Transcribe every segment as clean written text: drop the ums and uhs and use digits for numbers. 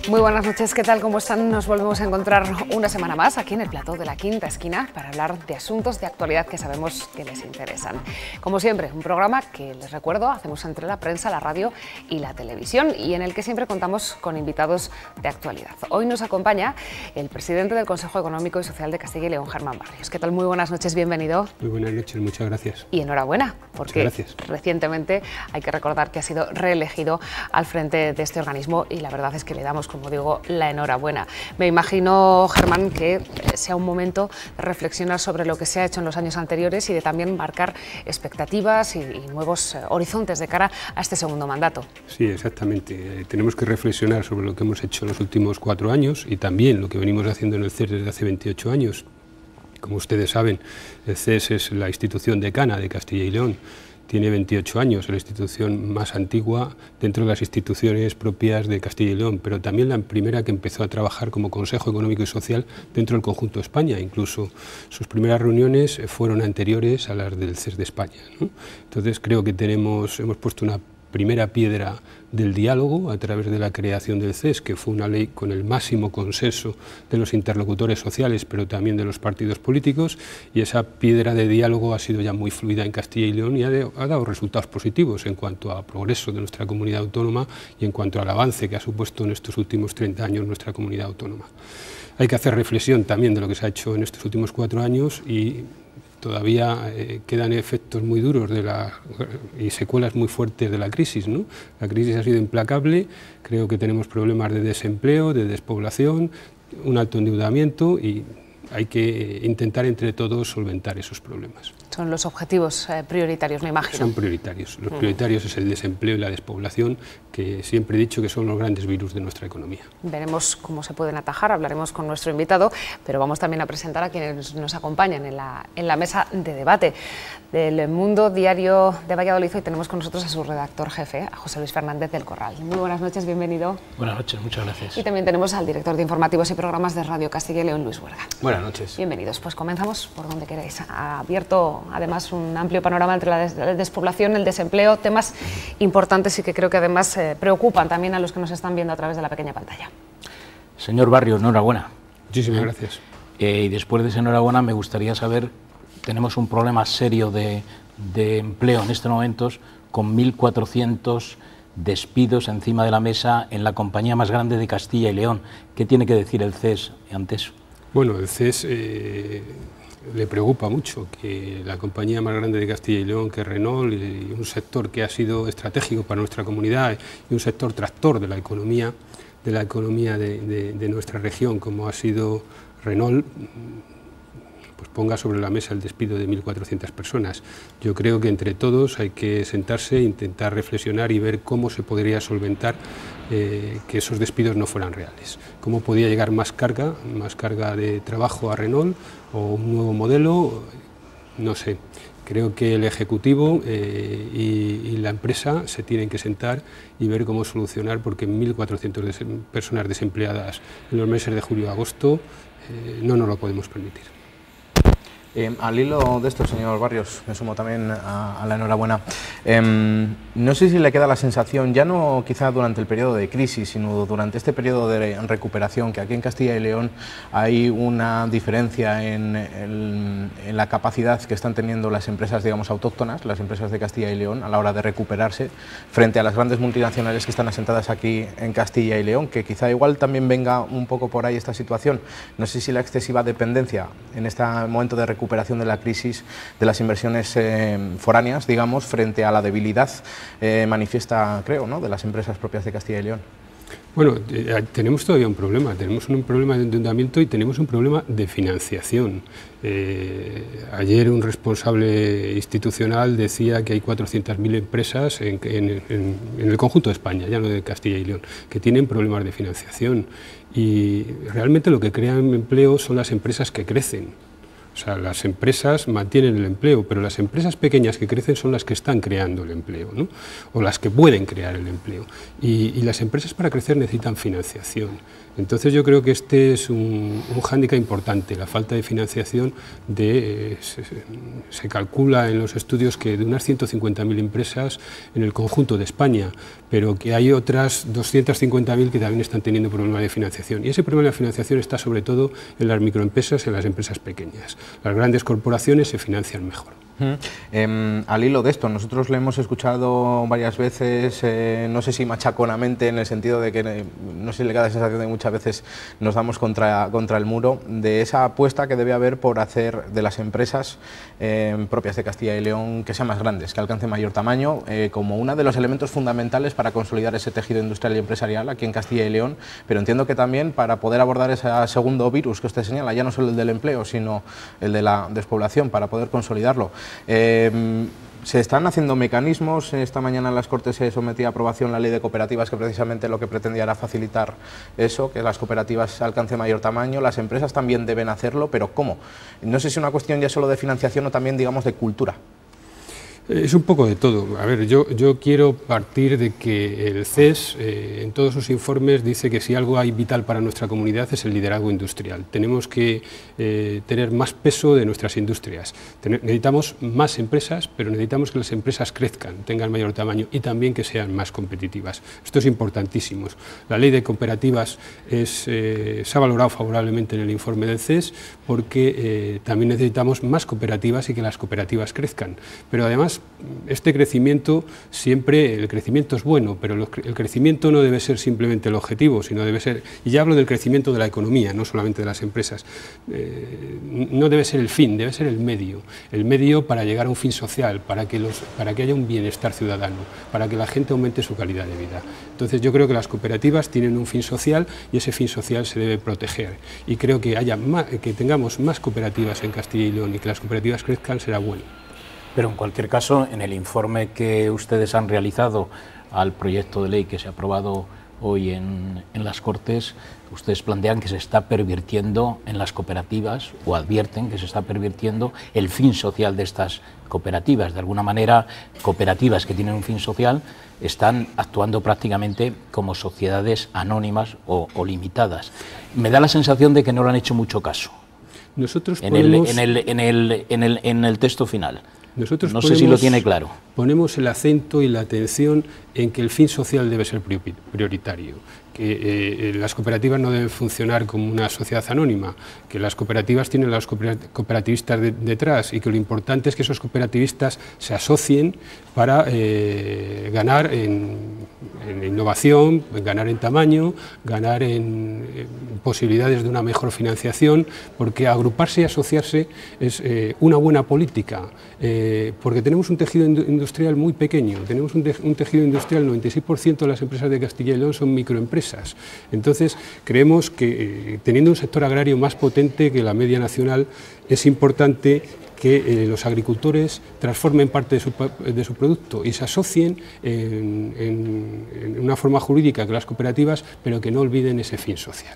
Muy buenas noches, ¿qué tal? ¿Cómo están? Nos volvemos a encontrar una semana más aquí en el plató de La Quinta Esquina para hablar de asuntos de actualidad que sabemos que les interesan. Como siempre, un programa que, les recuerdo, hacemos entre la prensa, la radio y la televisión y en el que siempre contamos con invitados de actualidad. Hoy nos acompaña el presidente del Consejo Económico y Social de Castilla y León, Germán Barrios. ¿Qué tal? Muy buenas noches, bienvenido. Muy buenas noches, muchas gracias. Y enhorabuena, porque recientemente hay que recordar que ha sido reelegido al frente de este organismo y la verdad es que le damos, como digo, la enhorabuena. Me imagino, Germán, que sea un momento de reflexionar sobre lo que se ha hecho en los años anteriores y de también marcar expectativas y nuevos horizontes de cara a este segundo mandato. Sí, exactamente. Tenemos que reflexionar sobre lo que hemos hecho en los últimos 4 años y también lo que venimos haciendo en el CES desde hace 28 años. Como ustedes saben, el CES es la institución decana de Castilla y León. Tiene 28 años, es la institución más antigua dentro de las instituciones propias de Castilla y León, pero también la primera que empezó a trabajar como Consejo Económico y Social dentro del conjunto de España. Incluso sus primeras reuniones fueron anteriores a las del CES de España, ¿no? Entonces creo que hemos puesto una primera piedra del diálogo a través de la creación del CES, que fue una ley con el máximo consenso de los interlocutores sociales, pero también de los partidos políticos, y esa piedra de diálogo ha sido ya muy fluida en Castilla y León y ha dado resultados positivos en cuanto a progreso de nuestra comunidad autónoma y en cuanto al avance que ha supuesto en estos últimos 30 años nuestra comunidad autónoma. Hay que hacer reflexión también de lo que se ha hecho en estos últimos 4 años y todavía quedan efectos muy duros y secuelas muy fuertes de la crisis, ¿no? La crisis ha sido implacable, creo que tenemos problemas de desempleo, de despoblación, un alto endeudamiento y hay que intentar entre todos solventar esos problemas. Son los objetivos prioritarios, me imagino. Son prioritarios. Los prioritarios es el desempleo y la despoblación, que siempre he dicho que son los grandes virus de nuestra economía. Veremos cómo se pueden atajar, hablaremos con nuestro invitado, pero vamos también a presentar a quienes nos acompañan en la mesa de debate. Del Mundo Diario de Valladolid hoy tenemos con nosotros a su redactor jefe, a José Luis Fernández del Corral. Muy buenas noches, bienvenido. Buenas noches, muchas gracias. Y también tenemos al director de informativos y programas de Radio Castilla y León, Luis Huerga. Buenas noches. Bienvenidos, pues comenzamos por donde queráis. Ha abierto además un amplio panorama entre la despoblación, el desempleo, temas importantes y que creo que además preocupan también a los que nos están viendo a través de la pequeña pantalla. Señor Barrios, enhorabuena. Muchísimas gracias. Y después de esa enhorabuena me gustaría saber, tenemos un problema serio de empleo en estos momentos con 1.400 despidos encima de la mesa en la compañía más grande de Castilla y León. ¿Qué tiene que decir el CES ante eso? Bueno, el CES le preocupa mucho que la compañía más grande de Castilla y León, que es Renault, y un sector que ha sido estratégico para nuestra comunidad y un sector tractor de la economía de nuestra región, como ha sido Renault, pues ponga sobre la mesa el despido de 1.400 personas. Yo creo que entre todos hay que sentarse, intentar reflexionar y ver cómo se podría solventar que esos despidos no fueran reales. Cómo podía llegar más carga de trabajo a Renault o un nuevo modelo, no sé. Creo que el Ejecutivo y la empresa se tienen que sentar y ver cómo solucionar, porque 1.400 personas desempleadas en los meses de julio y agosto no nos lo podemos permitir. Al hilo de esto, señor Barrios, me sumo también a la enhorabuena. No sé si le queda la sensación, ya no quizá durante el periodo de crisis, sino durante este periodo de recuperación, que aquí en Castilla y León hay una diferencia en la capacidad que están teniendo las empresas, digamos, autóctonas, las empresas de Castilla y León, a la hora de recuperarse, frente a las grandes multinacionales que están asentadas aquí en Castilla y León, que quizá igual también venga un poco por ahí esta situación. No sé si la excesiva dependencia en este momento de recuperación de la crisis de las inversiones foráneas, digamos, frente a la debilidad manifiesta, creo, ¿no?, de las empresas propias de Castilla y León. Bueno, tenemos todavía un problema de endeudamiento y tenemos un problema de financiación. Ayer un responsable institucional decía que hay 400.000 empresas en el conjunto de España, ya no de Castilla y León, que tienen problemas de financiación y realmente lo que crean empleo son las empresas que crecen. O sea, las empresas mantienen el empleo, pero las empresas pequeñas que crecen son las que están creando el empleo, ¿no? O las que pueden crear el empleo. Y las empresas para crecer necesitan financiación. Entonces yo creo que este es un hándicap importante, la falta de financiación. Se calcula en los estudios que de unas 150.000 empresas en el conjunto de España, pero que hay otras 250.000 que también están teniendo problemas de financiación. Y ese problema de financiación está sobre todo en las microempresas, en las empresas pequeñas. Las grandes corporaciones se financian mejor. Al hilo de esto, nosotros le hemos escuchado varias veces, no sé si machaconamente, en el sentido de que no sé si le da la sensación de que muchas veces nos damos contra el muro, de esa apuesta que debe haber por hacer de las empresas propias de Castilla y León que sean más grandes, que alcancen mayor tamaño, como uno de los elementos fundamentales para consolidar ese tejido industrial y empresarial aquí en Castilla y León, pero entiendo que también para poder abordar ese segundo virus que usted señala, ya no solo el del empleo, sino el de la despoblación, para poder consolidarlo. Se están haciendo mecanismos. Esta mañana en las Cortes se sometía a aprobación la ley de cooperativas, que precisamente lo que pretendía era facilitar eso, que las cooperativas alcancen mayor tamaño. Las empresas también deben hacerlo, pero ¿cómo? No sé si es una cuestión ya solo de financiación o también, digamos, de cultura. Es un poco de todo. A ver, yo quiero partir de que el CES en todos sus informes dice que si algo hay vital para nuestra comunidad es el liderazgo industrial. Tenemos que tener más peso de nuestras industrias. Necesitamos más empresas, pero necesitamos que las empresas crezcan, tengan mayor tamaño y también que sean más competitivas. Esto es importantísimo. La ley de cooperativas se ha valorado favorablemente en el informe del CES porque también necesitamos más cooperativas y que las cooperativas crezcan. Pero además este crecimiento, siempre el crecimiento es bueno, pero el crecimiento no debe ser simplemente el objetivo, sino debe ser, y ya hablo del crecimiento de la economía, no solamente de las empresas, no debe ser el fin, debe ser el medio para llegar a un fin social, para que haya un bienestar ciudadano, para que la gente aumente su calidad de vida. Entonces yo creo que las cooperativas tienen un fin social y ese fin social se debe proteger, y creo que que tengamos más cooperativas en Castilla y León y que las cooperativas crezcan será bueno. Pero en cualquier caso, en el informe que ustedes han realizado al proyecto de ley que se ha aprobado hoy en las Cortes, ustedes plantean que se está pervirtiendo en las cooperativas, o advierten que se está pervirtiendo el fin social de estas cooperativas. De alguna manera, cooperativas que tienen un fin social están actuando prácticamente como sociedades anónimas o limitadas. Me da la sensación de que no le han hecho mucho caso. Nosotros en el texto final. No sé si lo tiene claro. Ponemos el acento y la atención en que el fin social debe ser prioritario, que las cooperativas no deben funcionar como una sociedad anónima, que las cooperativas tienen a los cooperativistas detrás y que lo importante es que esos cooperativistas se asocien para ganar en innovación, ganar en tamaño, ganar en posibilidades de una mejor financiación, porque agruparse y asociarse es una buena política, porque tenemos un tejido industrial muy pequeño, tenemos un tejido industrial, el 96% de las empresas de Castilla y León son microempresas. Entonces creemos que teniendo un sector agrario más potente que la media nacional, es importante que los agricultores transformen parte de su producto y se asocien en una forma jurídica que las cooperativas, pero que no olviden ese fin social.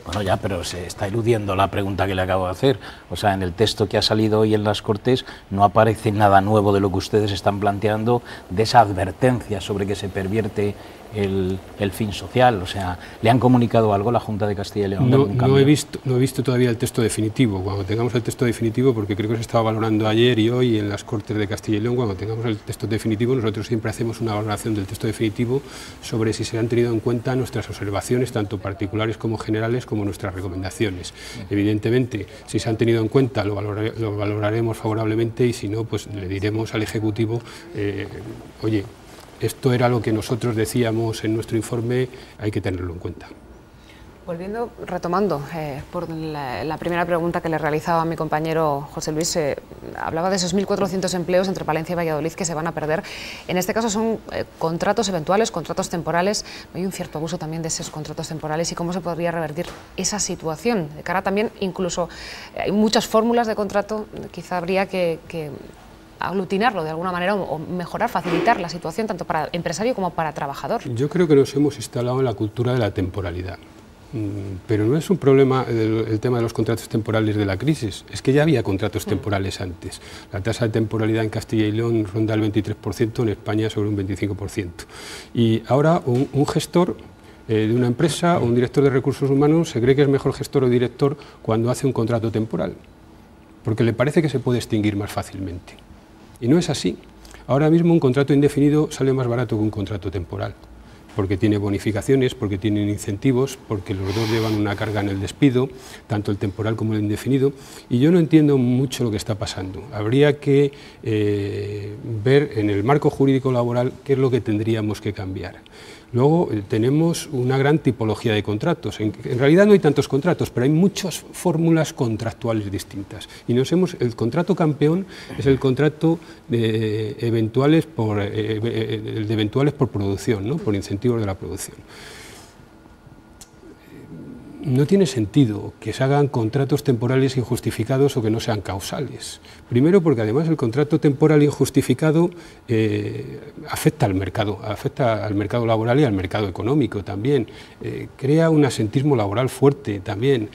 Bueno, ya, pero se está eludiendo la pregunta que le acabo de hacer. O sea, en el texto que ha salido hoy en las Cortes no aparece nada nuevo de lo que ustedes están planteando, de esa advertencia sobre que se pervierte el fin social. O sea, ¿le han comunicado algo a la Junta de Castilla y León? No he visto todavía el texto definitivo. Cuando tengamos el texto definitivo, porque creo que se estaba valorando ayer y hoy en las Cortes de Castilla y León, cuando tengamos el texto definitivo, nosotros siempre hacemos una valoración del texto definitivo sobre si se han tenido en cuenta nuestras observaciones, tanto particulares como generales, como nuestras recomendaciones. Evidentemente, si se han tenido en cuenta, lo valoraremos favorablemente, y si no, pues le diremos al Ejecutivo, oye, esto era lo que nosotros decíamos en nuestro informe, hay que tenerlo en cuenta. Retomando por la primera pregunta que le realizaba a mi compañero José Luis, hablaba de esos 1.400 empleos entre Palencia y Valladolid que se van a perder. En este caso son contratos eventuales, contratos temporales. Hay un cierto abuso también de esos contratos temporales, y cómo se podría revertir esa situación. De cara también, incluso hay muchas fórmulas de contrato, quizá habría que aglutinarlo de alguna manera o mejorar, facilitar la situación tanto para empresario como para trabajador. Yo creo que nos hemos instalado en la cultura de la temporalidad. Pero no es un problema el tema de los contratos temporales de la crisis, es que ya había contratos temporales antes. La tasa de temporalidad en Castilla y León ronda el 23%, en España sobre un 25%. Y ahora un gestor de una empresa o un director de recursos humanos se cree que es mejor gestor o director cuando hace un contrato temporal, porque le parece que se puede extinguir más fácilmente. Y no es así. Ahora mismo un contrato indefinido sale más barato que un contrato temporal, porque tiene bonificaciones, porque tienen incentivos, porque los dos llevan una carga en el despido, tanto el temporal como el indefinido, y yo no entiendo mucho lo que está pasando. Habría que ver en el marco jurídico laboral qué es lo que tendríamos que cambiar. Luego tenemos una gran tipología de contratos. En realidad no hay tantos contratos, pero hay muchas fórmulas contractuales distintas. Y el contrato campeón es el contrato de eventuales por producción, ¿no? Por incentivos de la producción. No tiene sentido que se hagan contratos temporales injustificados o que no sean causales. Primero porque además el contrato temporal injustificado afecta al mercado laboral y al mercado económico también. Crea un asentismo laboral fuerte también.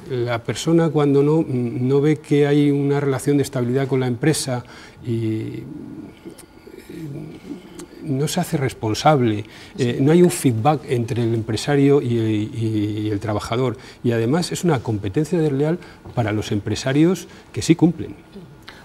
La persona cuando no ve que hay una relación de estabilidad con la empresa y no se hace responsable, no hay un feedback entre el empresario y el trabajador, y además es una competencia desleal para los empresarios que sí cumplen.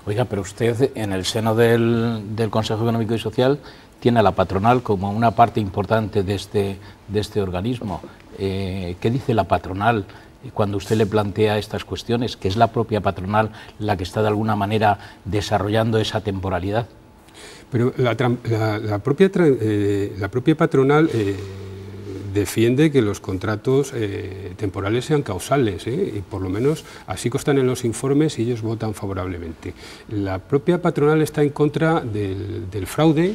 Oiga, pero usted en el seno del Consejo Económico y Social tiene a la patronal como una parte importante de este organismo. ¿Qué dice la patronal cuando usted le plantea estas cuestiones? ¿Que es la propia patronal la que está de alguna manera desarrollando esa temporalidad? Pero la propia patronal defiende que los contratos temporales sean causales, y por lo menos así constan en los informes y ellos votan favorablemente. La propia patronal está en contra del fraude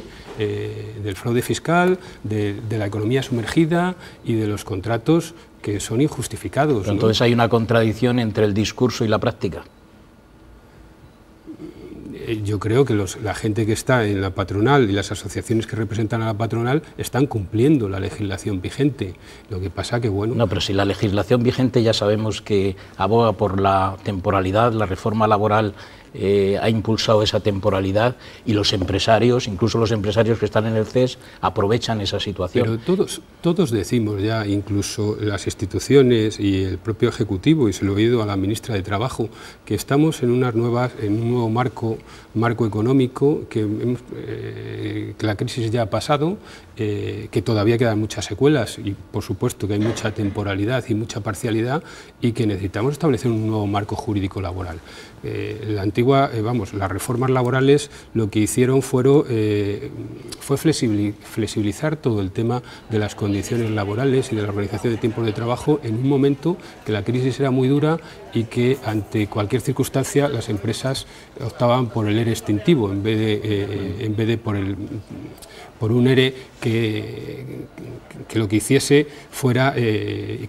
fiscal, de la economía sumergida y de los contratos que son injustificados. Pero entonces hay una contradicción entre el discurso y la práctica. Yo creo que la gente que está en la patronal y las asociaciones que representan a la patronal están cumpliendo la legislación vigente. Lo que pasa que, bueno... No, pero si la legislación vigente ya sabemos que aboga por la temporalidad, la reforma laboral ha impulsado esa temporalidad y los empresarios, incluso los empresarios que están en el CES, aprovechan esa situación. Pero todos decimos ya, incluso las instituciones y el propio Ejecutivo, y se lo he oído a la ministra de Trabajo, que estamos en un nuevo marco económico, que la crisis ya ha pasado, que todavía quedan muchas secuelas y por supuesto que hay mucha temporalidad y mucha parcialidad y que necesitamos establecer un nuevo marco jurídico laboral. Las reformas laborales lo que hicieron fue flexibilizar todo el tema de las condiciones laborales y de la organización de tiempos de trabajo en un momento que la crisis era muy dura y que ante cualquier circunstancia las empresas optaban por el ERE extintivo en vez de por un ERE que lo que hiciese fuera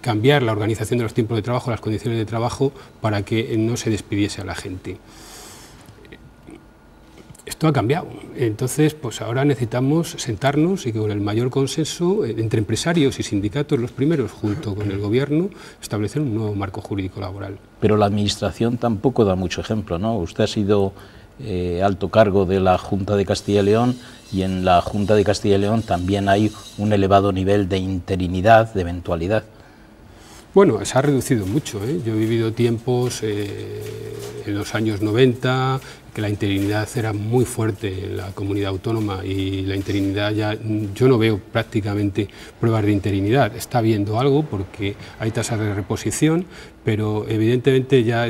cambiar la organización de los tiempos de trabajo, las condiciones de trabajo, para que no se despidiese a la gente. Esto ha cambiado, entonces pues ahora necesitamos sentarnos y que con el mayor consenso entre empresarios y sindicatos, los primeros, junto con el Gobierno, establecer un nuevo marco jurídico laboral. Pero la Administración tampoco da mucho ejemplo, ¿no? Usted ha sido alto cargo de la Junta de Castilla y León, y en la Junta de Castilla y León también hay un elevado nivel de interinidad, de eventualidad. Bueno, se ha reducido mucho, ¿eh? Yo he vivido tiempos en los años 90, que la interinidad era muy fuerte en la comunidad autónoma, y la interinidad yo no veo prácticamente pruebas de interinidad. Está habiendo algo porque hay tasas de reposición, pero evidentemente ya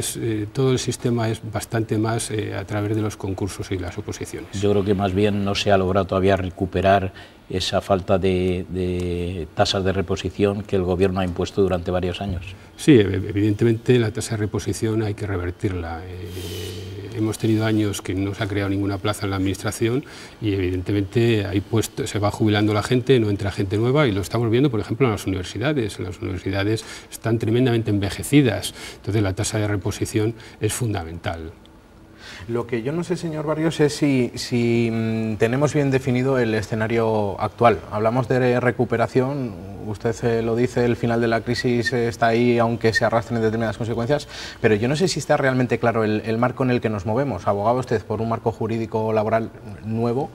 todo el sistema es bastante más a través de los concursos y las oposiciones. Yo creo que más bien no se ha logrado todavía recuperar esa falta de tasas de reposición que el Gobierno ha impuesto durante varios años. Sí, evidentemente la tasa de reposición hay que revertirla. Hemos tenido años que no se ha creado ninguna plaza en la Administración y evidentemente se va jubilando la gente, no entra gente nueva, y lo estamos viendo, por ejemplo, en las universidades. Las universidades están tremendamente envejecidas, entonces la tasa de reposición es fundamental. Lo que yo no sé, señor Barrios, es si tenemos bien definido el escenario actual. Hablamos de recuperación, usted lo dice, el final de la crisis está ahí, aunque se arrastren determinadas consecuencias, pero yo no sé si está realmente claro el marco en el que nos movemos. Abogaba usted por un marco jurídico laboral nuevo,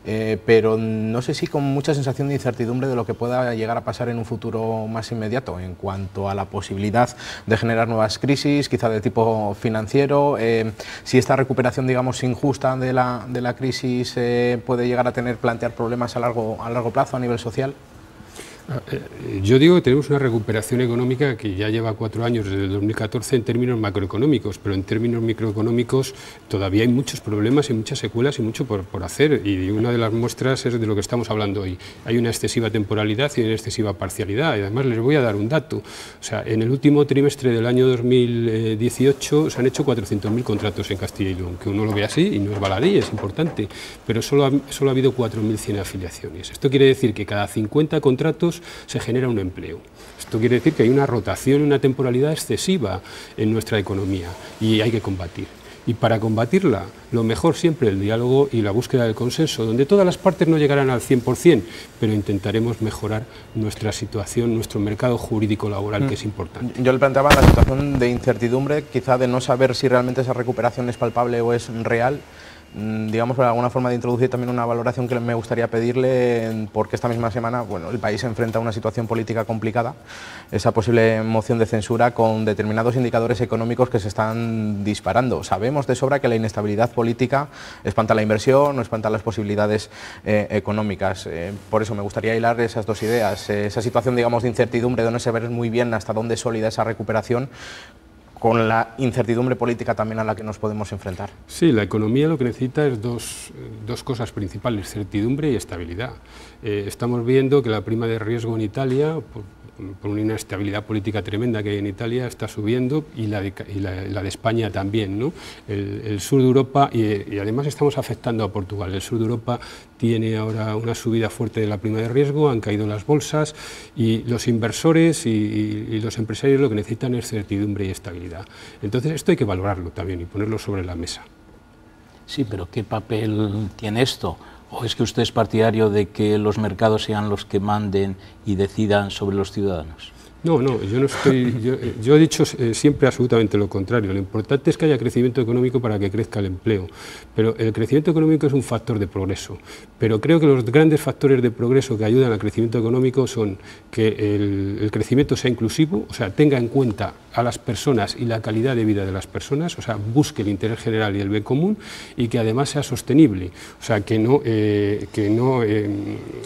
pero no sé si con mucha sensación de incertidumbre de lo que pueda llegar a pasar en un futuro más inmediato en cuanto a la posibilidad de generar nuevas crisis, quizá de tipo financiero, si esta recuperación, digamos, injusta de la crisis puede llegar a plantear problemas a largo plazo a nivel social. Yo digo que tenemos una recuperación económica que ya lleva 4 años, desde el 2014, en términos macroeconómicos, pero en términos microeconómicos todavía hay muchos problemas y muchas secuelas y mucho por hacer, y una de las muestras es de lo que estamos hablando hoy. Hay una excesiva temporalidad y una excesiva parcialidad, y además les voy a dar un dato. O sea, en el último trimestre del año 2018 se han hecho 400.000 contratos en Castilla y León, que uno lo ve así y no es baladí, es importante, pero solo ha habido 4.100 afiliaciones. Esto quiere decir que cada 50 contratos se genera un empleo. Esto quiere decir que hay una rotación y una temporalidad excesiva en nuestra economía y hay que combatir. Y para combatirla, lo mejor siempre el diálogo y la búsqueda del consenso, donde todas las partes no llegarán al 100%, pero intentaremos mejorar nuestra situación, nuestro mercado jurídico laboral, que es importante. Yo le planteaba la situación de incertidumbre, quizá de no saber si realmente esa recuperación es palpable o es real. Digamos, por alguna forma de introducir también una valoración que me gustaría pedirle, porque esta misma semana, bueno, el país se enfrenta a una situación política complicada, esa posible moción de censura con determinados indicadores económicos que se están disparando. Sabemos de sobra que la inestabilidad política espanta la inversión, no espanta las posibilidades económicas. Por eso me gustaría hilar esas dos ideas, esa situación, digamos, de incertidumbre, de no saber muy bien hasta dónde es sólida esa recuperación, con la incertidumbre política también a la que nos podemos enfrentar. Sí, la economía lo que necesita es dos cosas principales, certidumbre y estabilidad. Estamos viendo que la prima de riesgo en Italia, por una inestabilidad política tremenda que hay en Italia, está subiendo, y la de España también, ¿no? El sur de Europa, y además estamos afectando a Portugal. El sur de Europa tiene ahora una subida fuerte de la prima de riesgo, han caído las bolsas, y los inversores y los empresarios lo que necesitan es certidumbre y estabilidad. Entonces esto hay que valorarlo también y ponerlo sobre la mesa. Sí, pero ¿qué papel tiene esto? ¿O es que usted es partidario de que los mercados sean los que manden y decidan sobre los ciudadanos? No, yo no estoy. Yo he dicho siempre absolutamente lo contrario. Lo importante es que haya crecimiento económico para que crezca el empleo. Pero el crecimiento económico es un factor de progreso. Pero creo que los grandes factores de progreso que ayudan al crecimiento económico son que el crecimiento sea inclusivo, o sea, tenga en cuenta a las personas y la calidad de vida de las personas, o sea, busque el interés general y el bien común, y que además sea sostenible, o sea, que no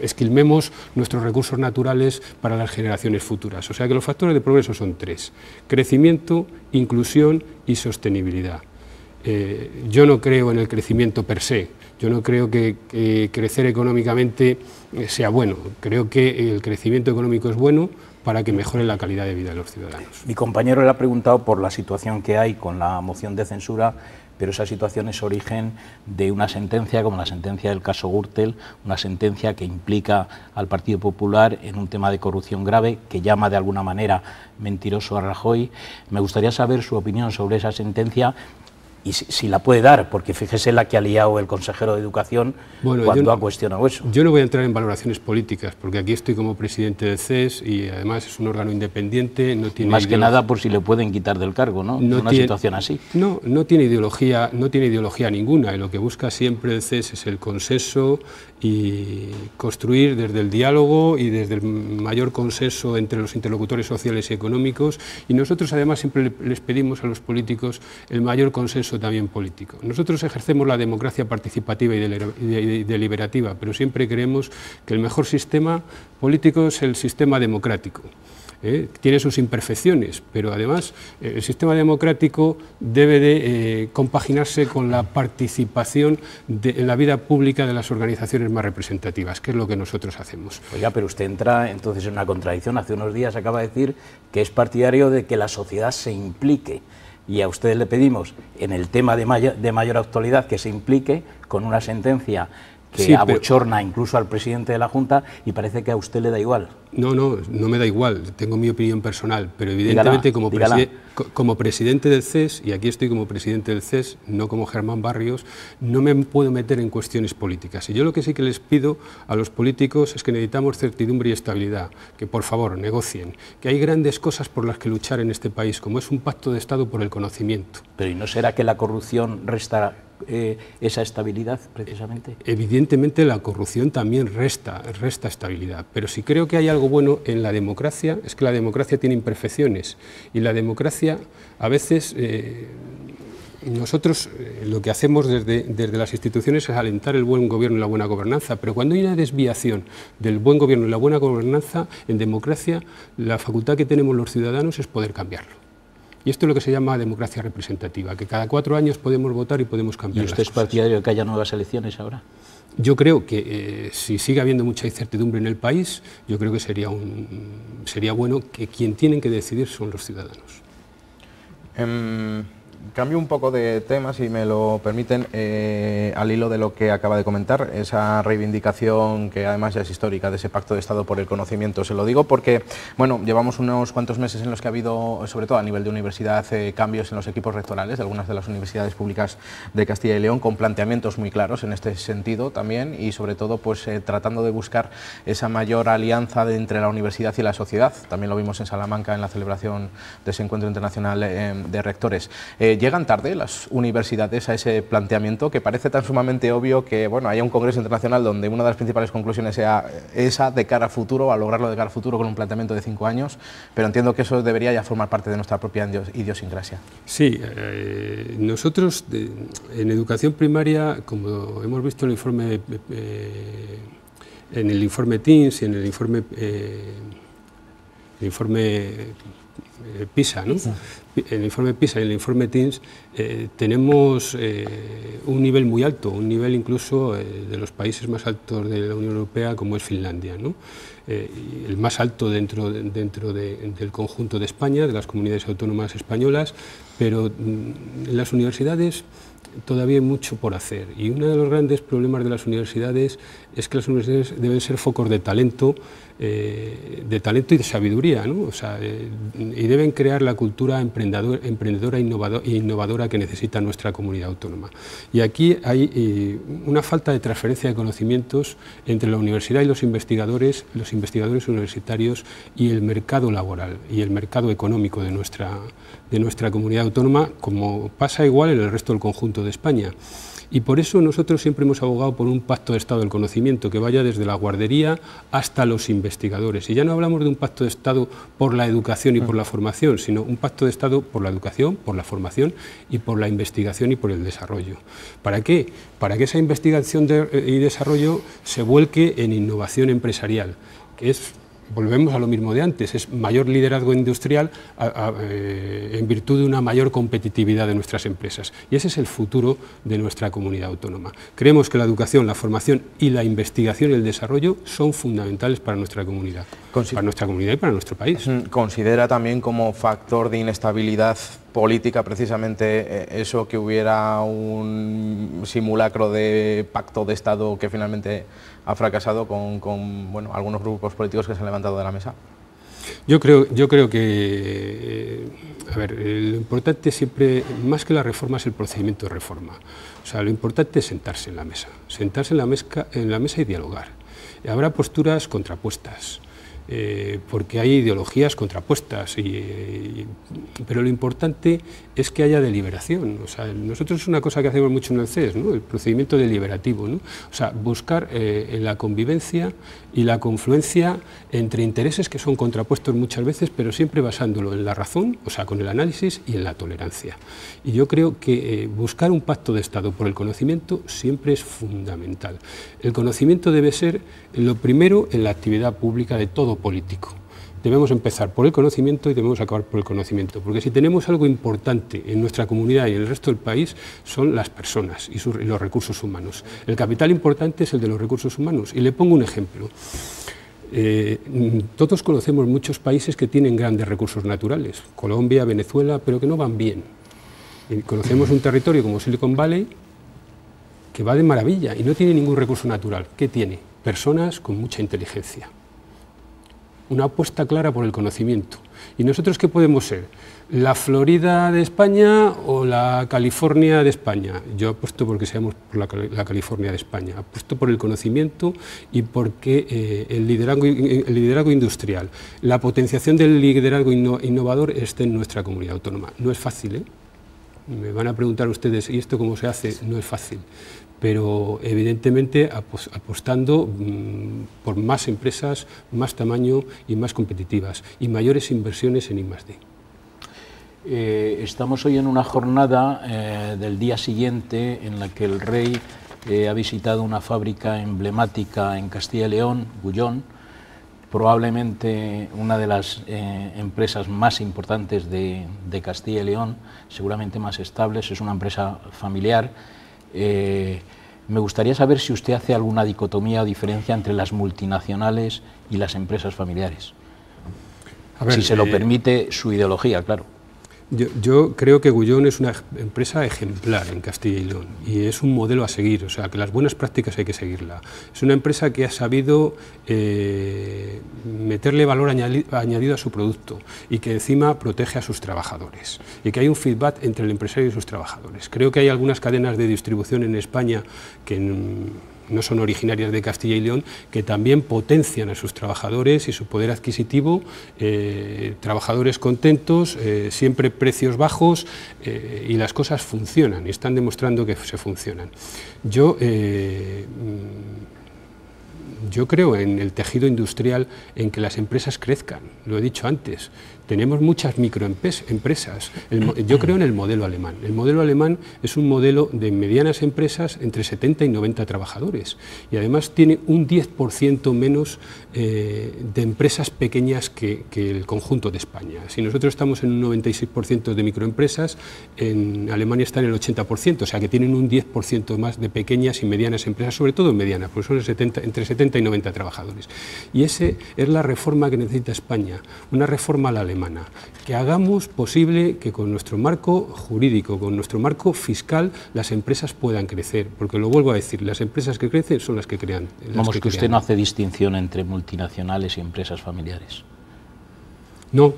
esquilmemos nuestros recursos naturales para las generaciones futuras. O sea, que los factores de progreso son 3: crecimiento, inclusión y sostenibilidad. Yo no creo en el crecimiento per se, yo no creo que crecer económicamente sea bueno, creo que el crecimiento económico es bueno para que mejore la calidad de vida de los ciudadanos. Mi compañero le ha preguntado por la situación que hay con la moción de censura, pero esa situación es origen de una sentencia como la sentencia del caso Gürtel, una sentencia que implica al Partido Popular en un tema de corrupción grave, que llama de alguna manera mentiroso a Rajoy. Me gustaría saber su opinión sobre esa sentencia y si la puede dar, porque fíjese la que ha liado el consejero de Educación cuando ha cuestionado eso. Yo no voy a entrar en valoraciones políticas, porque aquí estoy como presidente del CES y además es un órgano independiente. No tiene más que nada por si le pueden quitar del cargo, ¿no? Una situación así. No tiene ideología ninguna, y lo que busca siempre el CES es el consenso y construir desde el diálogo y desde el mayor consenso entre los interlocutores sociales y económicos, y nosotros además siempre les pedimos a los políticos el mayor consenso también político. Nosotros ejercemos la democracia participativa y deliberativa, pero siempre creemos que el mejor sistema político es el sistema democrático. Tiene sus imperfecciones, pero además el sistema democrático debe de compaginarse con la participación en la vida pública de las organizaciones más representativas, que es lo que nosotros hacemos. Oiga, pero usted entra entonces en una contradicción. Hace unos días acaba de decir que es partidario de que la sociedad se implique, y a ustedes le pedimos en el tema de mayor actualidad que se implique con una sentencia que abochorna incluso al presidente de la Junta, y parece que a usted le da igual. No me da igual, tengo mi opinión personal, pero evidentemente como presidente del CES, y aquí estoy como presidente del CES, no como Germán Barrios, no me puedo meter en cuestiones políticas. Y yo lo que sí que les pido a los políticos es que necesitamos certidumbre y estabilidad, que por favor negocien, que hay grandes cosas por las que luchar en este país, como es un pacto de Estado por el conocimiento. Pero ¿y no será que la corrupción resta esa estabilidad, precisamente? Evidentemente la corrupción también resta estabilidad, pero si creo que hay algo bueno en la democracia, es que la democracia tiene imperfecciones, y la democracia a veces... nosotros lo que hacemos desde las instituciones es alentar el buen gobierno y la buena gobernanza, pero cuando hay una desviación del buen gobierno y la buena gobernanza, en democracia la facultad que tenemos los ciudadanos es poder cambiarlo. Y esto es lo que se llama democracia representativa, que cada 4 años podemos votar y podemos cambiar las cosas. ¿Y usted es partidario de que haya nuevas elecciones ahora? Yo creo que si sigue habiendo mucha incertidumbre en el país, yo creo que sería bueno que quien tienen que decidir son los ciudadanos. Cambio un poco de tema, si me lo permiten, al hilo de lo que acaba de comentar, esa reivindicación que además ya es histórica de ese pacto de Estado por el conocimiento. Se lo digo porque, bueno, llevamos unos cuantos meses en los que ha habido, sobre todo a nivel de universidad, cambios en los equipos rectorales de algunas de las universidades públicas de Castilla y León, con planteamientos muy claros en este sentido también, y sobre todo pues tratando de buscar esa mayor alianza entre la universidad y la sociedad. También lo vimos en Salamanca en la celebración de ese encuentro internacional de rectores. ¿Llegan tarde las universidades a ese planteamiento que parece tan sumamente obvio que bueno, haya un congreso internacional donde una de las principales conclusiones sea esa de cara a futuro, a lograrlo de cara a futuro con un planteamiento de 5 años, pero entiendo que eso debería ya formar parte de nuestra propia idiosincrasia? Sí, nosotros en educación primaria, como hemos visto en el informe TIMSS y en el informe PISA, ¿no? En el informe PISA y en el informe TIMSS tenemos un nivel muy alto, un nivel incluso de los países más altos de la Unión Europea, como es Finlandia, ¿no? El más alto dentro del conjunto de España, de las comunidades autónomas españolas, pero en las universidades todavía hay mucho por hacer, y uno de los grandes problemas de las universidades es que las universidades deben ser focos de talento y de sabiduría, ¿no? O sea, y deben crear la cultura emprendedora e innovadora que necesita nuestra comunidad autónoma. Y aquí hay una falta de transferencia de conocimientos entre la universidad y los investigadores universitarios y el mercado laboral y el mercado económico de nuestra comunidad autónoma, como pasa igual en el resto del conjunto de España. Y por eso nosotros siempre hemos abogado por un pacto de Estado del conocimiento que vaya desde la guardería hasta los investigadores. Y ya no hablamos de un pacto de Estado por la educación y por la formación, sino un pacto de Estado por la educación, por la formación y por la investigación y por el desarrollo. ¿Para qué? Para que esa investigación y desarrollo se vuelque en innovación empresarial, que es... Volvemos a lo mismo de antes, es mayor liderazgo industrial en virtud de una mayor competitividad de nuestras empresas. Y ese es el futuro de nuestra comunidad autónoma. Creemos que la educación, la formación y la investigación y el desarrollo son fundamentales para nuestra comunidad, y para nuestro país. ¿Considera también como factor de inestabilidad política precisamente eso, que hubiera un simulacro de pacto de Estado que finalmente ha fracasado con bueno, algunos grupos políticos que se han levantado de la mesa? Yo creo que, a ver, lo importante siempre, más que la reforma, es el procedimiento de reforma. O sea, lo importante es sentarse en la mesa y dialogar. Habrá posturas contrapuestas, porque hay ideologías contrapuestas, pero lo importante es que haya deliberación. O sea, nosotros es una cosa que hacemos mucho en el CES, ¿no? El procedimiento deliberativo, ¿no? O sea, buscar la convivencia y la confluencia entre intereses que son contrapuestos muchas veces, pero siempre basándolo en la razón, o sea, con el análisis y en la tolerancia. Y yo creo que buscar un pacto de Estado por el conocimiento siempre es fundamental. El conocimiento debe ser lo primero en la actividad pública de todo político. Debemos empezar por el conocimiento y debemos acabar por el conocimiento, porque si tenemos algo importante en nuestra comunidad y en el resto del país son las personas y los recursos humanos. El capital importante es el de los recursos humanos, y le pongo un ejemplo. Todos conocemos muchos países que tienen grandes recursos naturales, Colombia, Venezuela, pero que no van bien. Y conocemos un territorio como Silicon Valley que va de maravilla y no tiene ningún recurso natural. ¿Qué tiene? Personas con mucha inteligencia. Una apuesta clara por el conocimiento. ¿Y nosotros qué podemos ser? ¿La Florida de España o la California de España? Yo apuesto porque seamos por la California de España. Apuesto por el conocimiento y porque el liderazgo industrial, la potenciación del liderazgo innovador esté en nuestra comunidad autónoma. No es fácil, ¿eh? Me van a preguntar ustedes, ¿y esto cómo se hace? No es fácil, pero evidentemente apostando por más empresas, más tamaño y más competitivas, y mayores inversiones en I+D. Estamos hoy en una jornada del día siguiente en la que el rey ha visitado una fábrica emblemática en Castilla y León, Gullón, probablemente una de las empresas más importantes de Castilla y León, seguramente más estables, es una empresa familiar. Me gustaría saber si usted hace alguna dicotomía o diferencia entre las multinacionales y las empresas familiares. A ver, si se lo permite su ideología, claro. Yo creo que Gullón es una empresa ejemplar en Castilla y León y es un modelo a seguir, o sea, que las buenas prácticas hay que seguirla. Es una empresa que ha sabido meterle valor añadido a su producto y que encima protege a sus trabajadores y que hay un feedback entre el empresario y sus trabajadores. Creo que hay algunas cadenas de distribución en España que no son originarias de Castilla y León, que también potencian a sus trabajadores y su poder adquisitivo, trabajadores contentos, siempre precios bajos, y las cosas funcionan y están demostrando que se funcionan. Yo creo en el tejido industrial, en que las empresas crezcan, lo he dicho antes. Tenemos muchas microempresas. Yo creo en el modelo alemán. El modelo alemán es un modelo de medianas empresas entre 70 y 90 trabajadores y además tiene un 10% menos de empresas pequeñas que el conjunto de España. Si nosotros estamos en un 96% de microempresas, en Alemania está en el 80%, o sea que tienen un 10% más de pequeñas y medianas empresas, sobre todo medianas, porque son entre 70 y 90 trabajadores. Y esa es la reforma que necesita España, una reforma a la alemana, que hagamos posible que con nuestro marco jurídico, con nuestro marco fiscal, las empresas puedan crecer, porque lo vuelvo a decir, las empresas que crecen son las que crean. Vamos, que usted no hace distinción entre multinacionales y empresas familiares. No,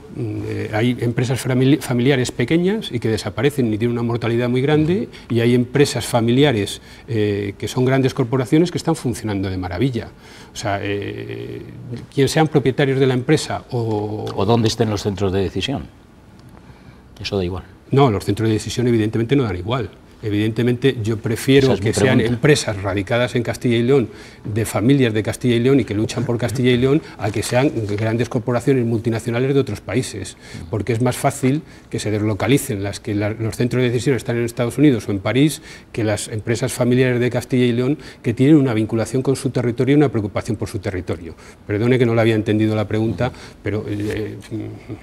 hay empresas familiares pequeñas y que desaparecen y tienen una mortalidad muy grande, y hay empresas familiares que son grandes corporaciones que están funcionando de maravilla. O sea, quien sean propietarios de la empresa o dónde estén los centros de decisión, eso da igual. No, los centros de decisión evidentemente no dan igual. Evidentemente yo prefiero que sean empresas radicadas en Castilla y León, de familias de Castilla y León y que luchan por Castilla y León, a que sean grandes corporaciones multinacionales de otros países, porque es más fácil que se deslocalicen los centros de decisión están en Estados Unidos o en París, que las empresas familiares de Castilla y León, que tienen una vinculación con su territorio y una preocupación por su territorio. Perdone que no le había entendido la pregunta, pero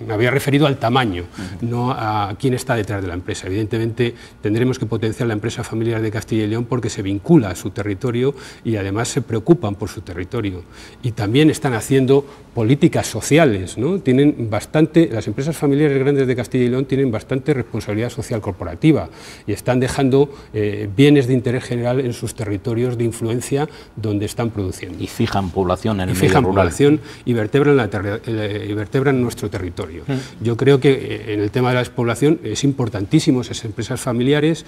me había referido al tamaño, no a quién está detrás de la empresa. Evidentemente tendremos que potenciar la empresa familiar de Castilla y León porque se vincula a su territorio y además se preocupan por su territorio. Y también están haciendo políticas sociales, ¿no? Tienen bastante, las empresas familiares grandes de Castilla y León tienen bastante responsabilidad social corporativa y están dejando bienes de interés general en sus territorios de influencia donde están produciendo. Y fijan población en el medio rural. Población y vertebran nuestro territorio. Yo creo que en el tema de la despoblación es importantísimo esas empresas familiares,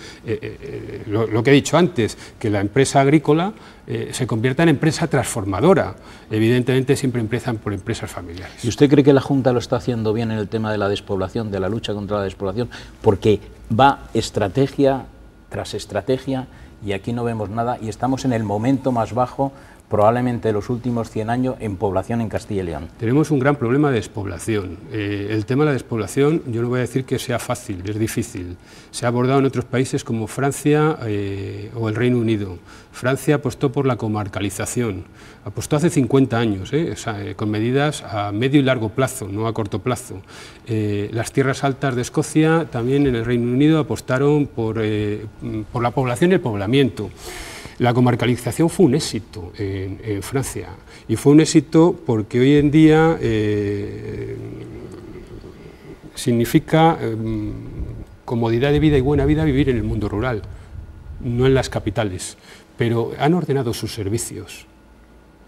lo que he dicho antes, que la empresa agrícola se convierta en empresa transformadora. Evidentemente siempre empiezan por empresas familiares. ¿Y usted cree que la Junta lo está haciendo bien en el tema de la despoblación, de la lucha contra la despoblación? Porque va estrategia tras estrategia y aquí no vemos nada y estamos en el momento más bajo probablemente de los últimos 100 años en población en Castilla y León. Tenemos un gran problema de despoblación. El tema de la despoblación, yo no voy a decir que sea fácil, es difícil. Se ha abordado en otros países como Francia o el Reino Unido. Francia apostó por la comarcalización, apostó hace 50 años, o sea, con medidas a medio y largo plazo, no a corto plazo. Las tierras altas de Escocia, también en el Reino Unido, apostaron por la población y el poblamiento. La comarcalización fue un éxito en Francia y fue un éxito porque hoy en día significa comodidad de vida y buena vida vivir en el mundo rural, no en las capitales, pero han ordenado sus servicios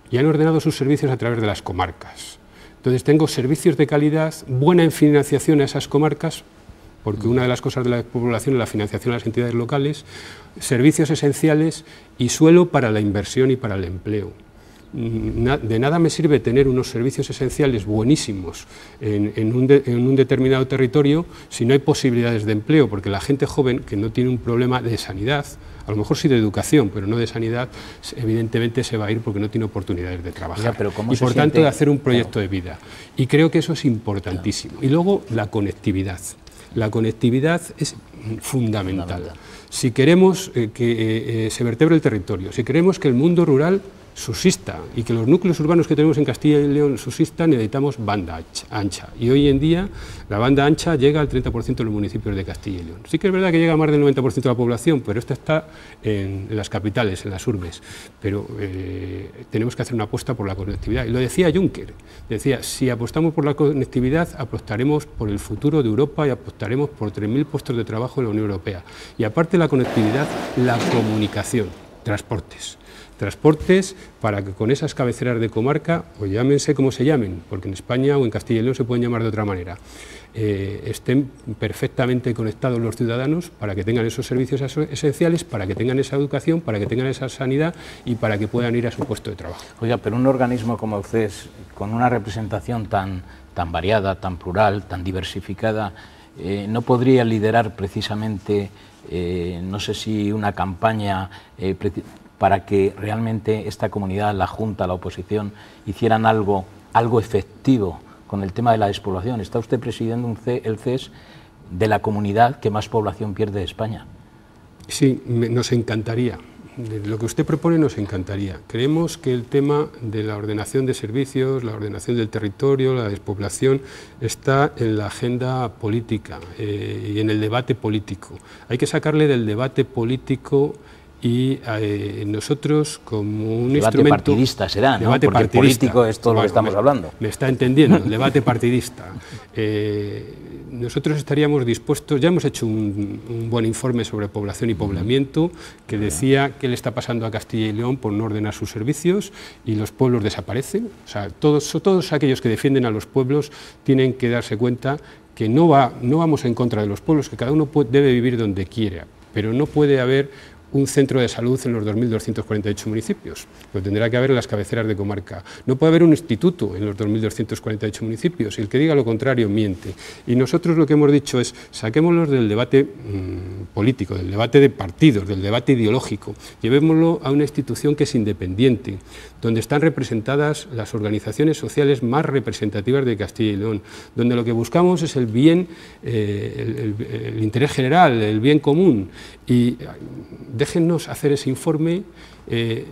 y han ordenado sus servicios a través de las comarcas. Entonces tengo servicios de calidad, buena en financiación a esas comarcas, porque una de las cosas de la población es la financiación a las entidades locales, servicios esenciales y suelo para la inversión y para el empleo. de nada me sirve tener unos servicios esenciales buenísimos en un determinado territorio si no hay posibilidades de empleo, porque la gente joven que no tiene un problema de sanidad, a lo mejor sí de educación, pero no de sanidad, evidentemente se va a ir porque no tiene oportunidades de trabajar. Y por tanto de hacer un proyecto de vida. Y creo que eso es importantísimo. Y luego la conectividad. La conectividad es fundamental. Si queremos que se vertebre el territorio, si queremos que el mundo rural subsista y que los núcleos urbanos que tenemos en Castilla y León subsistan, necesitamos banda ancha. Y hoy en día la banda ancha llega al 30% de los municipios de Castilla y León. Sí que es verdad que llega a más del 90% de la población, pero esta está en las capitales, en las urbes. Pero tenemos que hacer una apuesta por la conectividad. Y lo decía Juncker, decía, si apostamos por la conectividad, apostaremos por el futuro de Europa y apostaremos por 3.000 puestos de trabajo en la Unión Europea. Y aparte de la conectividad, la comunicación, transportes para que con esas cabeceras de comarca, o llámense como se llamen, porque en España o en Castilla y León se pueden llamar de otra manera, estén perfectamente conectados los ciudadanos para que tengan esos servicios esenciales, para que tengan esa educación, para que tengan esa sanidad y para que puedan ir a su puesto de trabajo. Oiga, pero un organismo como ustedes, con una representación tan variada, tan plural, tan diversificada, ¿no podría liderar precisamente, no sé si una campaña para que realmente esta comunidad, la Junta, la oposición, hicieran algo efectivo con el tema de la despoblación? Está usted presidiendo el CES de la comunidad que más población pierde de España. Sí, nos encantaría. Lo que usted propone nos encantaría. Creemos que el tema de la ordenación de servicios, la ordenación del territorio, la despoblación, está en la agenda política y en el debate político. Hay que sacarle del debate político y nosotros como un debate instrumento... partidista será, ¿no? Porque partidista, político es todo lo que estamos hablando. Me está entendiendo, el debate partidista. Nosotros estaríamos dispuestos, ya hemos hecho un buen informe sobre población y poblamiento que decía qué le está pasando a Castilla y León por no ordenar sus servicios y los pueblos desaparecen. O sea, todos aquellos que defienden a los pueblos tienen que darse cuenta que no vamos en contra de los pueblos, que cada uno debe vivir donde quiera, pero no puede haber un centro de salud en los 2.248 municipios, lo tendrá que haber en las cabeceras de comarca. No puede haber un instituto en los 2.248 municipios, y el que diga lo contrario miente. Y nosotros lo que hemos dicho es, saquémoslos del debate político, del debate de partidos, del debate ideológico, llevémoslo a una institución que es independiente, donde están representadas las organizaciones sociales más representativas de Castilla y León, donde lo que buscamos es el bien, el interés general, el bien común, y déjennos hacer ese informe,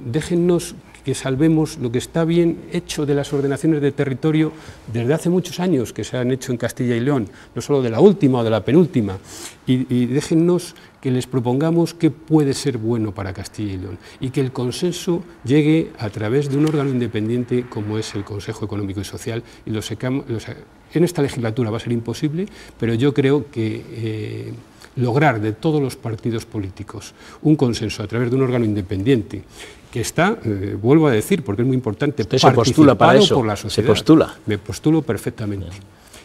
déjennos que salvemos lo que está bien hecho de las ordenaciones de territorio desde hace muchos años que se han hecho en Castilla y León, no solo de la última o de la penúltima, y déjennos que les propongamos qué puede ser bueno para Castilla y León y que el consenso llegue a través de un órgano independiente como es el Consejo Económico y Social, y en esta legislatura va a ser imposible, pero yo creo que lograr de todos los partidos políticos un consenso a través de un órgano independiente que está, vuelvo a decir, porque es muy importante, ¿usted se postula para eso? Por la sociedad. ¿Se postula? Me postulo perfectamente. Bien.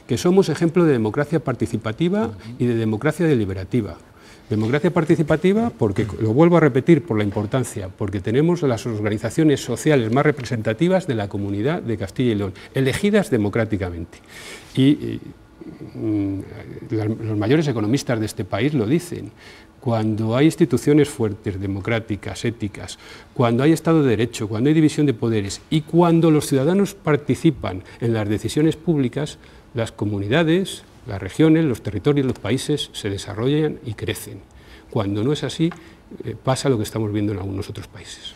Que somos ejemplo de democracia participativa y de democracia deliberativa. Democracia participativa, porque, lo vuelvo a repetir, por la importancia, porque tenemos las organizaciones sociales más representativas de la comunidad de Castilla y León, elegidas democráticamente. Y los mayores economistas de este país lo dicen. Cuando hay instituciones fuertes, democráticas, éticas, cuando hay Estado de Derecho, cuando hay división de poderes y cuando los ciudadanos participan en las decisiones públicas, las comunidades, las regiones, los territorios, los países se desarrollan y crecen. Cuando no es así, pasa lo que estamos viendo en algunos otros países.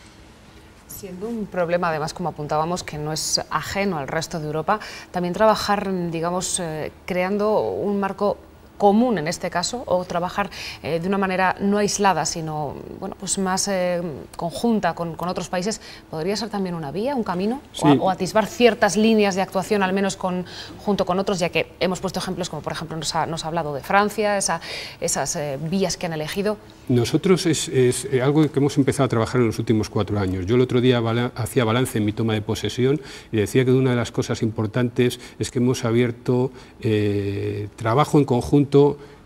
Siendo un problema, además, como apuntábamos, que no es ajeno al resto de Europa, también trabajar, digamos, creando un marco común en este caso, o trabajar de una manera no aislada, sino bueno, pues más conjunta con otros países, ¿podría ser también una vía, un camino? Sí. O atisbar ciertas líneas de actuación, al menos junto con otros, ya que hemos puesto ejemplos como, por ejemplo, nos ha hablado de Francia, esas vías que han elegido. Nosotros es algo que hemos empezado a trabajar en los últimos 4 años. Yo el otro día hacía balance en mi toma de posesión y decía que una de las cosas importantes es que hemos abierto trabajo en conjunto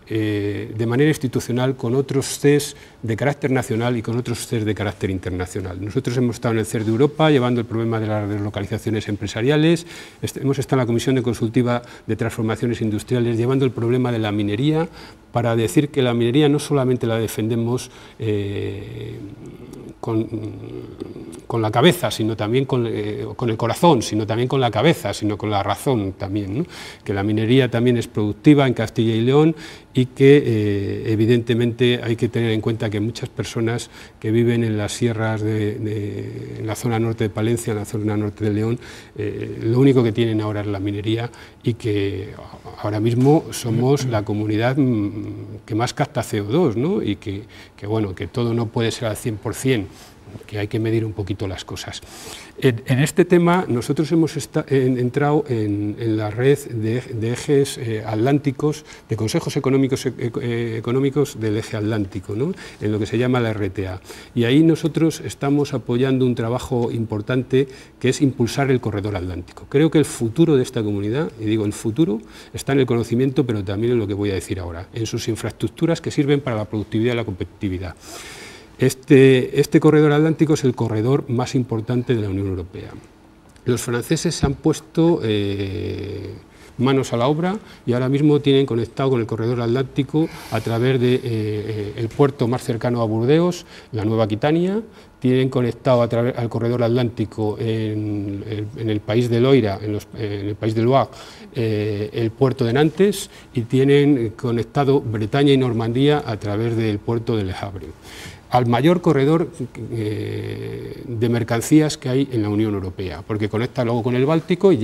de manera institucional con otros CES de carácter nacional y con otros CES de carácter internacional. Nosotros hemos estado en el CES de Europa llevando el problema de las deslocalizaciones empresariales, hemos estado en la Comisión de Consultiva de Transformaciones Industriales llevando el problema de la minería, para decir que la minería no solamente la defendemos con la cabeza, sino también con el corazón, sino también con la cabeza, sino con la razón también, ¿no? Que la minería también es productiva en Castilla y León y que evidentemente hay que tener en cuenta que muchas personas que viven en las sierras en la zona norte de Palencia, en la zona norte de León, lo único que tienen ahora es la minería y que ahora mismo somos la comunidad que más capta CO2, ¿no? Y que bueno, que todo no puede ser al 100%, que hay que medir un poquito las cosas. En este tema nosotros hemos entrado en la red de ejes atlánticos, de consejos económicos del eje atlántico, ¿no? En lo que se llama la RTA. Y ahí nosotros estamos apoyando un trabajo importante que es impulsar el corredor atlántico. Creo que el futuro de esta comunidad, y digo el futuro, está en el conocimiento, pero también en lo que voy a decir ahora, en sus infraestructuras que sirven para la productividad y la competitividad. Este corredor atlántico es el corredor más importante de la Unión Europea. Los franceses se han puesto manos a la obra y ahora mismo tienen conectado con el corredor atlántico a través del puerto más cercano a Burdeos, la Nueva Aquitania, tienen conectado al corredor atlántico en el país de Loira, en el país de Loire, el puerto de Nantes, y tienen conectado Bretaña y Normandía a través del puerto de Le Havre, al mayor corredor de mercancías que hay en la Unión Europea, porque conecta luego con el Báltico y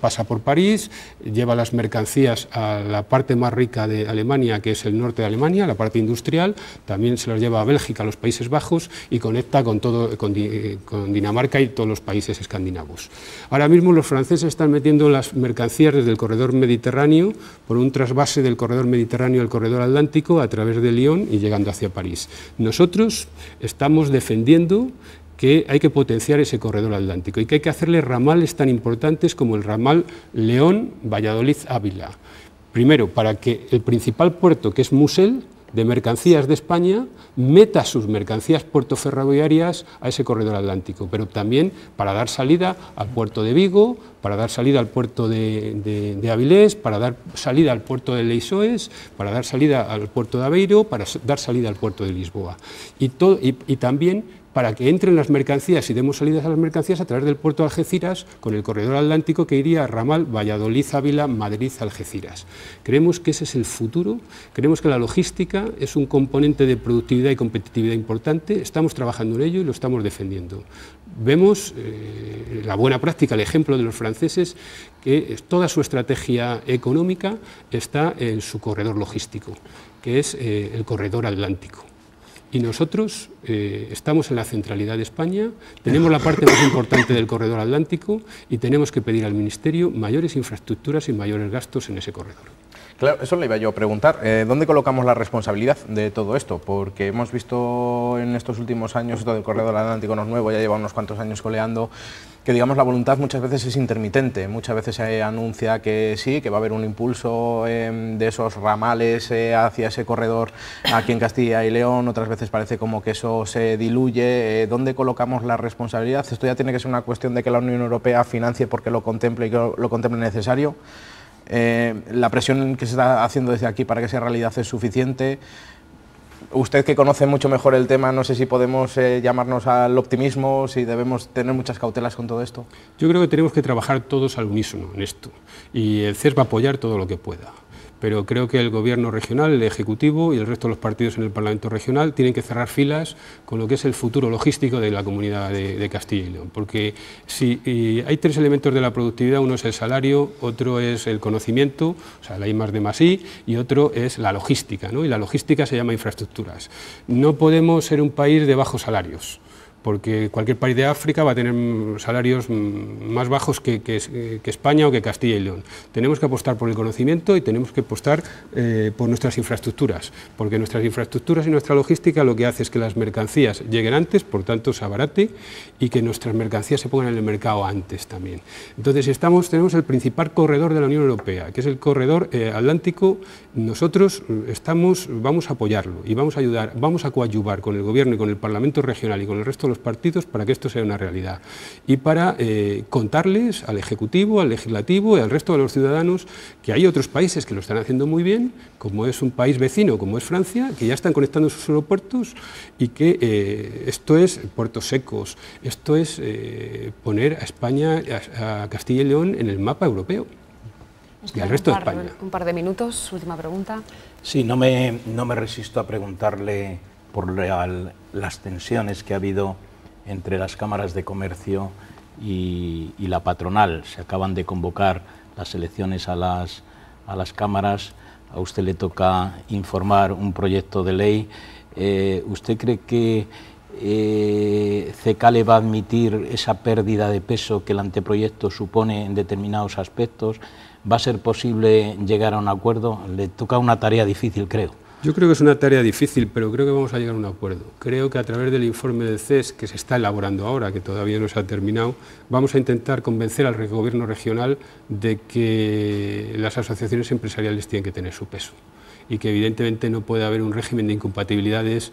pasa por París, lleva las mercancías a la parte más rica de Alemania, que es el norte de Alemania, la parte industrial, también se las lleva a Bélgica, a los Países Bajos, y conecta con Dinamarca y todos los países escandinavos. Ahora mismo los franceses están metiendo las mercancías desde el corredor mediterráneo, por un trasvase del corredor mediterráneo al corredor atlántico, a través de Lyon y llegando hacia París. Nosotros estamos defendiendo que hay que potenciar ese corredor atlántico y que hay que hacerle ramales tan importantes como el ramal León-Valladolid-Ávila. Primero, para que el principal puerto, que es Musel, de mercancías de España, meta sus mercancías puertoferroviarias a ese corredor atlántico, pero también para dar salida al puerto de Vigo, para dar salida al puerto de Avilés, para dar salida al puerto de Leixões, para dar salida al puerto de Aveiro, para dar salida al puerto de Lisboa. Y también para que entren las mercancías y demos salidas a las mercancías a través del puerto de Algeciras con el corredor atlántico que iría a ramal Valladolid-Ávila, Madrid-Algeciras. Creemos que ese es el futuro, creemos que la logística es un componente de productividad y competitividad importante, estamos trabajando en ello y lo estamos defendiendo. Vemos la buena práctica, el ejemplo de los franceses, que toda su estrategia económica está en su corredor logístico, que es el corredor atlántico. Y nosotros estamos en la centralidad de España, tenemos la parte más importante del corredor atlántico y tenemos que pedir al Ministerio mayores infraestructuras y mayores gastos en ese corredor. Claro, eso le iba yo a preguntar. ¿Dónde colocamos la responsabilidad de todo esto? Porque hemos visto en estos últimos años, esto del corredor atlántico no es nuevo, ya lleva unos cuantos años coleando, que digamos la voluntad muchas veces es intermitente, muchas veces se anuncia que sí, que va a haber un impulso de esos ramales hacia ese corredor aquí en Castilla y León, otras veces parece como que eso se diluye. ¿Dónde colocamos la responsabilidad? Esto ya tiene que ser una cuestión de que la Unión Europea financie porque lo contemple y que lo contemple necesario. La presión que se está haciendo desde aquí para que sea realidad es suficiente. Usted, que conoce mucho mejor el tema, no sé si podemos llamarnos al optimismo, si debemos tener muchas cautelas con todo esto. Yo creo que tenemos que trabajar todos al unísono en esto y el CES va a apoyar todo lo que pueda. Pero creo que el Gobierno regional, el Ejecutivo y el resto de los partidos en el Parlamento regional tienen que cerrar filas con lo que es el futuro logístico de la comunidad de Castilla y León. Porque si hay tres elementos de la productividad, uno es el salario, otro es el conocimiento, o sea, la I+D+I, y otro es la logística, ¿no? Y la logística se llama infraestructuras. No podemos ser un país de bajos salarios, porque cualquier país de África va a tener salarios más bajos que España o que Castilla y León. Tenemos que apostar por el conocimiento y tenemos que apostar por nuestras infraestructuras, porque nuestras infraestructuras y nuestra logística lo que hace es que las mercancías lleguen antes, por tanto se abarate, y que nuestras mercancías se pongan en el mercado antes también. Entonces tenemos el principal corredor de la Unión Europea, que es el corredor atlántico. Nosotros vamos a apoyarlo y vamos a ayudar, vamos a coadyuvar con el Gobierno y con el Parlamento regional y con el resto de los partidos para que esto sea una realidad y para contarles al Ejecutivo, al Legislativo y al resto de los ciudadanos que hay otros países que lo están haciendo muy bien, como es un país vecino, como es Francia, que ya están conectando sus aeropuertos y que esto es puertos secos, esto es poner a España, a Castilla y León en el mapa europeo. Y al resto de España. Un par de minutos, última pregunta. Sí, no me resisto a preguntarle por las tensiones que ha habido entre las cámaras de comercio y la patronal. Se acaban de convocar las elecciones a las cámaras. A usted le toca informar un proyecto de ley. ¿Usted cree que CECALE va a admitir esa pérdida de peso que el anteproyecto supone en determinados aspectos? ¿Va a ser posible llegar a un acuerdo? Le toca una tarea difícil, creo. Yo creo que es una tarea difícil, pero creo que vamos a llegar a un acuerdo. Creo que a través del informe del CES, que se está elaborando ahora, que todavía no se ha terminado, vamos a intentar convencer al Gobierno regional de que las asociaciones empresariales tienen que tener su peso y que evidentemente no puede haber un régimen de incompatibilidades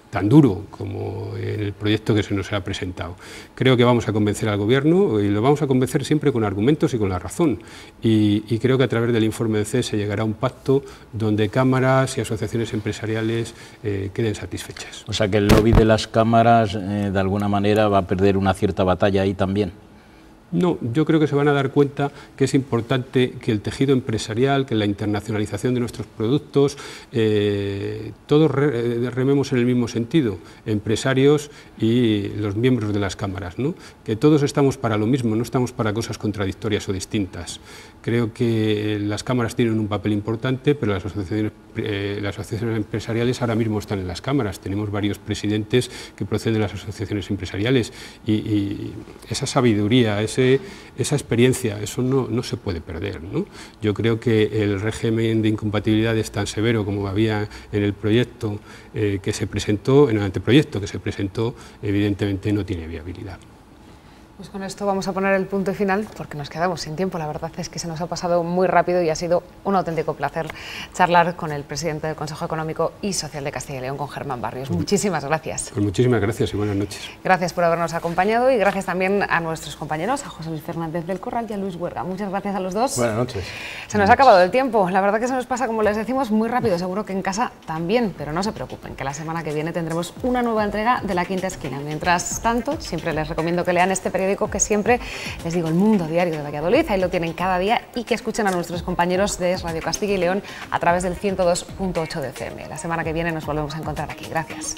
tan duro como en el proyecto que se nos ha presentado. Creo que vamos a convencer al Gobierno y lo vamos a convencer siempre con argumentos y con la razón. Y creo que a través del informe del CES se llegará a un pacto donde cámaras y asociaciones empresariales queden satisfechas. O sea que el lobby de las cámaras de alguna manera va a perder una cierta batalla ahí también. No, yo creo que se van a dar cuenta que es importante que el tejido empresarial, que la internacionalización de nuestros productos, todos rememos en el mismo sentido, empresarios y los miembros de las cámaras, ¿no? Que todos estamos para lo mismo, no estamos para cosas contradictorias o distintas. Creo que las cámaras tienen un papel importante, pero las asociaciones empresariales ahora mismo están en las cámaras. Tenemos varios presidentes que proceden de las asociaciones empresariales y esa sabiduría, esa experiencia, eso no se puede perder, ¿no? Yo creo que el régimen de incompatibilidades tan severo como había en el proyecto que se presentó, en el anteproyecto que se presentó, evidentemente no tiene viabilidad. Pues con esto vamos a poner el punto final porque nos quedamos sin tiempo. La verdad es que se nos ha pasado muy rápido y ha sido un auténtico placer charlar con el presidente del Consejo Económico y Social de Castilla y León, con Germán Barrios. Muchísimas gracias. Pues muchísimas gracias y buenas noches. Gracias por habernos acompañado y gracias también a nuestros compañeros, a José Luis Fernández del Corral y a Luis Huerga. Muchas gracias a los dos. Buenas noches. Se nos ha acabado el tiempo. La verdad que se nos pasa, como les decimos, muy rápido. Seguro que en casa también, pero no se preocupen, que la semana que viene tendremos una nueva entrega de La Quinta Esquina. Mientras tanto, siempre les recomiendo que lean este periódico que siempre les digo, El Mundo Diario de Valladolid, ahí lo tienen cada día, y que escuchen a nuestros compañeros de Radio Castilla y León a través del 102.8 de FM. La semana que viene nos volvemos a encontrar aquí. Gracias.